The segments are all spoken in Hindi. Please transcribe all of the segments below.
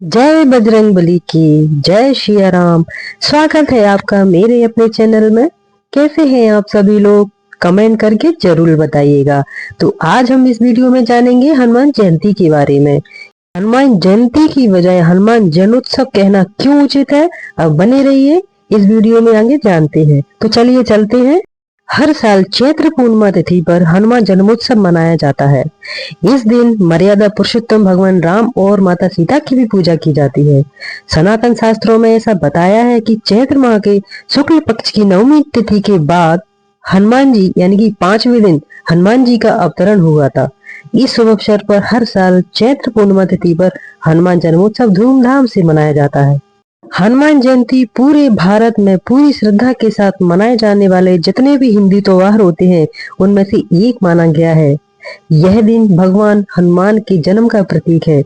जय बजरंगबली की जय श्री राम। स्वागत है आपका मेरे अपने चैनल में। कैसे हैं आप सभी लोग? कमेंट करके जरूर बताइएगा। तो आज हम इस वीडियो में जानेंगे हनुमान जयंती के बारे में। हनुमान जयंती की बजाय हनुमान जन्मोत्सव कहना क्यों उचित है? अब बने रहिए, इस वीडियो में आगे जानते हैं। तो चलिए चलते हैं। हर साल चैत्र पूर्णिमा तिथि पर हनुमान जन्मोत्सव मनाया जाता है। इस दिन मर्यादा पुरुषोत्तम भगवान राम और माता सीता की भी पूजा की जाती है। सनातन शास्त्रों में ऐसा बताया है कि चैत्र माह के शुक्ल पक्ष की नवमी तिथि के बाद हनुमान जी यानी कि 5वें दिन हनुमान जी का अवतरण हुआ था। इस शुभ अवसर पर हर साल चैत्र पूर्णिमा तिथि पर हनुमान जन्मोत्सव धूमधाम से मनाया जाता है। हनुमान जयंती पूरे भारत में पूरी श्रद्धा के साथ मनाए जाने वाले जितने भी हिंदी त्योहार होते हैं उनमें से एक माना गया है। यह दिन भगवान हनुमान के जन्म का प्रतीक है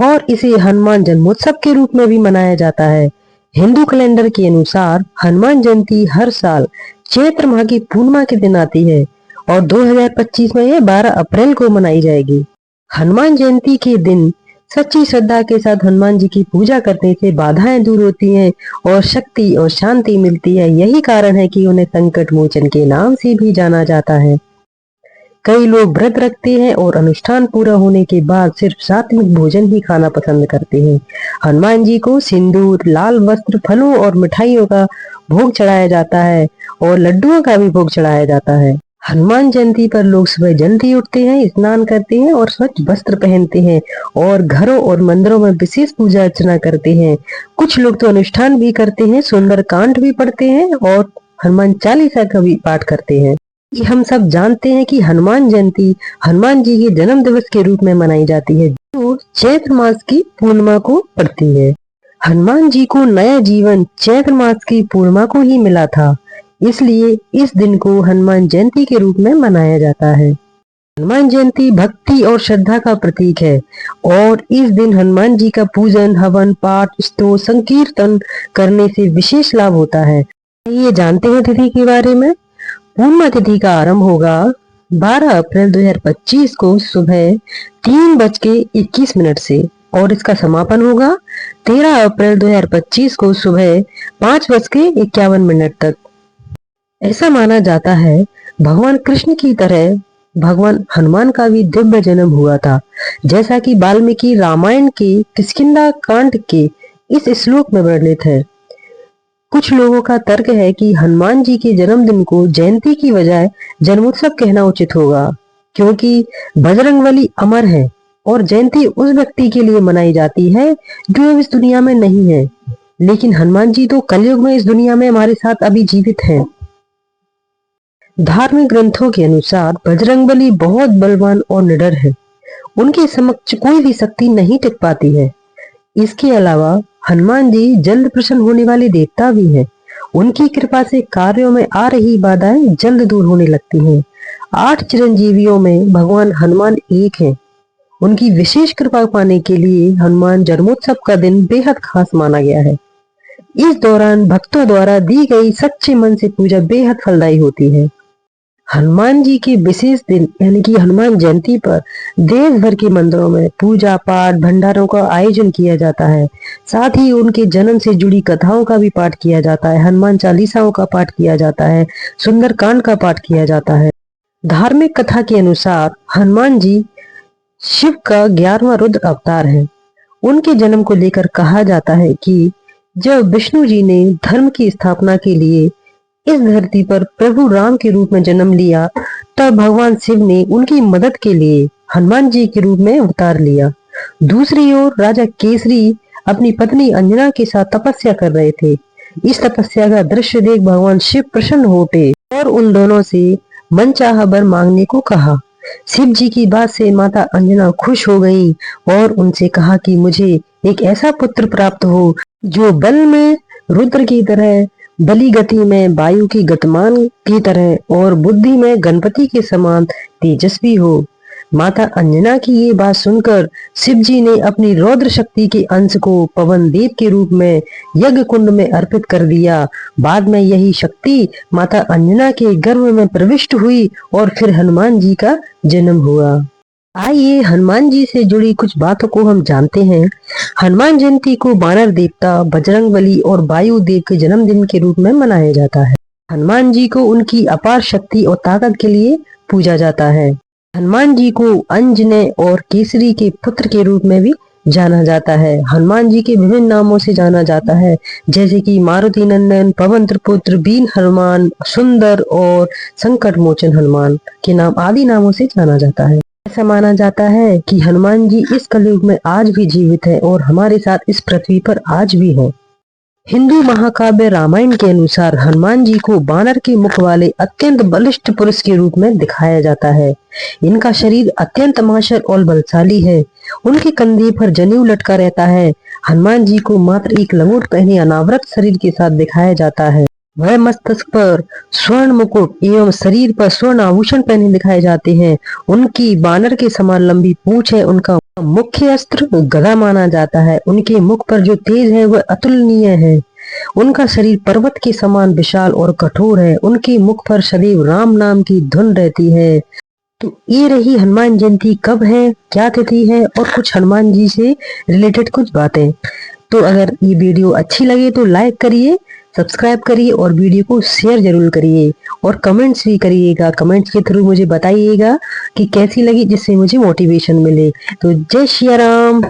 और इसे हनुमान जन्मोत्सव के रूप में भी मनाया जाता है। हिंदू कैलेंडर के अनुसार हनुमान जयंती हर साल चैत्र माह की पूर्णिमा के दिन आती है और 2025 में यह 12 अप्रैल को मनाई जाएगी। हनुमान जयंती के दिन सच्ची श्रद्धा के साथ हनुमान जी की पूजा करने से बाधाएं दूर होती हैं और शक्ति और शांति मिलती है। यही कारण है कि उन्हें संकट मोचन के नाम से भी जाना जाता है। कई लोग व्रत रखते हैं और अनुष्ठान पूरा होने के बाद सिर्फ सात्विक भोजन ही खाना पसंद करते हैं। हनुमान जी को सिंदूर, लाल वस्त्र, फलों और मिठाइयों का भोग चढ़ाया जाता है और लड्डुओं का भी भोग चढ़ाया जाता है। हनुमान जयंती पर लोग सुबह जल्दी उठते हैं, स्नान करते हैं और स्वच्छ वस्त्र पहनते हैं और घरों और मंदिरों में विशेष पूजा अर्चना करते हैं। कुछ लोग तो अनुष्ठान भी करते हैं, सुंदर कांड भी पढ़ते हैं और हनुमान चालीसा का भी पाठ करते हैं। हम सब जानते हैं कि हनुमान जयंती हनुमान जी के जन्म दिवस के रूप में मनाई जाती है, जो चैत्र मास की पूर्णिमा को पड़ती है। हनुमान जी को नया जीवन चैत्र मास की पूर्णिमा को ही मिला था, इसलिए इस दिन को हनुमान जयंती के रूप में मनाया जाता है। हनुमान जयंती भक्ति और श्रद्धा का प्रतीक है और इस दिन हनुमान जी का पूजन, हवन, पाठ, स्तोत्र, संकीर्तन करने से विशेष लाभ होता है। ये जानते हैं तिथि के बारे में। पूर्णिमा तिथि का आरंभ होगा 12 अप्रैल 2025 को सुबह 3:21 से और इसका समापन होगा 13 अप्रैल 2025 को सुबह 5:51 तक। ऐसा माना जाता है भगवान कृष्ण की तरह भगवान हनुमान का भी दिव्य जन्म हुआ था, जैसा कि वाल्मीकि रामायण के किष्किंधा कांड के इस श्लोक में वर्णित है। कुछ लोगों का तर्क है कि हनुमान जी के जन्मदिन को जयंती की बजाय जन्मोत्सव कहना उचित होगा, क्योंकि बजरंगबली अमर है और जयंती उस व्यक्ति के लिए मनाई जाती है जो अब इस दुनिया में नहीं है, लेकिन हनुमान जी तो कलयुग में इस दुनिया में हमारे साथ अभी जीवित हैं। धार्मिक ग्रंथों के अनुसार बजरंगबली बहुत बलवान और निडर है। उनके समक्ष कोई भी शक्ति नहीं टिक पाती है। इसके अलावा हनुमान जी जल्द प्रसन्न होने वाले देवता भी हैं। उनकी कृपा से कार्यों में आ रही बाधाएं जल्द दूर होने लगती हैं। 8 चिरंजीवियों में भगवान हनुमान एक हैं। उनकी विशेष कृपा पाने के लिए हनुमान जन्मोत्सव का दिन बेहद खास माना गया है। इस दौरान भक्तों द्वारा दी गई सच्चे मन से पूजा बेहद फलदायी होती है। हनुमान जी के विशेष दिन यानी कि हनुमान जयंती पर देश भर के मंदिरों में पूजा पाठ, भंडारों का आयोजन किया जाता है। साथ ही उनके जन्म से जुड़ी कथाओं का भी पाठ किया जाता है, हनुमान चालीसाओं का पाठ किया जाता है, सुंदर कांड का पाठ किया जाता है। धार्मिक कथा के अनुसार हनुमान जी शिव का 11वां रुद्र अवतार है। उनके जन्म को लेकर कहा जाता है कि जब विष्णु जी ने धर्म की स्थापना के लिए इस धरती पर प्रभु राम के रूप में जन्म लिया, तब भगवान शिव ने उनकी मदद के लिए हनुमान जी के रूप में अवतार लिया। दूसरी ओर राजा केसरी अपनी पत्नी अंजना के साथ तपस्या कर रहे थे। इस तपस्या का दृश्य देख भगवान शिव प्रसन्न हो उठे और उन दोनों से मनचाहा वर मांगने को कहा। शिव जी की बात से माता अंजना खुश हो गई और उनसे कहा कि मुझे एक ऐसा पुत्र प्राप्त हो जो बल में रुद्र की तरह, बली गति में वायु की गतिमान की तरह और बुद्धि में गणपति के समान तेजस्वी हो। माता अंजना की ये बात सुनकर शिव जी ने अपनी रौद्र शक्ति के अंश को पवन देव के रूप में यज्ञ कुंड में अर्पित कर दिया। बाद में यही शक्ति माता अंजना के गर्भ में प्रविष्ट हुई और फिर हनुमान जी का जन्म हुआ। आइए हनुमान जी से जुड़ी कुछ बातों को हम जानते हैं। हनुमान जयंती को वानर देवता बजरंगबली और वायु देव के जन्मदिन के रूप में मनाया जाता है। हनुमान जी को उनकी अपार शक्ति और ताकत के लिए पूजा जाता है। हनुमान जी को अंजने और केसरी के पुत्र के रूप में भी जाना जाता है। हनुमान जी के विभिन्न नामों से जाना जाता है, जैसे कि मारुति नंदन, पवन पुत्र, बीन हनुमान, सुंदर और संकट मोचन हनुमान के नाम आदि नामों से जाना जाता है। ऐसा माना जाता है कि हनुमान जी इस कलयुग में आज भी जीवित है और हमारे साथ इस पृथ्वी पर आज भी है। हिंदू महाकाव्य रामायण के अनुसार हनुमान जी को बानर के मुख वाले अत्यंत बलिष्ठ पुरुष के रूप में दिखाया जाता है। इनका शरीर अत्यंत मार्शल और बलशाली है। उनके कंधे पर जनेऊ लटका रहता है। हनुमान जी को मात्र एक लंगोट पहने अनावृत शरीर के साथ दिखाया जाता है। वह मस्तक पर स्वर्ण मुकुट एवं शरीर पर स्वर्ण आभूषण पहने दिखाए जाते हैं। उनकी बानर के समान लंबी पूंछ है। उनका मुख्य अस्त्र गदा माना जाता है। उनके मुख पर जो तेज है वह अतुलनीय है। उनका शरीर पर्वत के समान विशाल और कठोर है। उनके मुख पर सदैव राम नाम की धुन रहती है। तो ये रही हनुमान जयंती कब है, क्या तिथि है और कुछ हनुमान जी से रिलेटेड कुछ बातें। तो अगर ये वीडियो अच्छी लगे तो लाइक करिए, सब्सक्राइब करिए और वीडियो को शेयर जरूर करिए और कमेंट्स भी करिएगा। कमेंट्स के थ्रू मुझे बताइएगा कि कैसी लगी, जिससे मुझे मोटिवेशन मिले। तो जय श्री राम।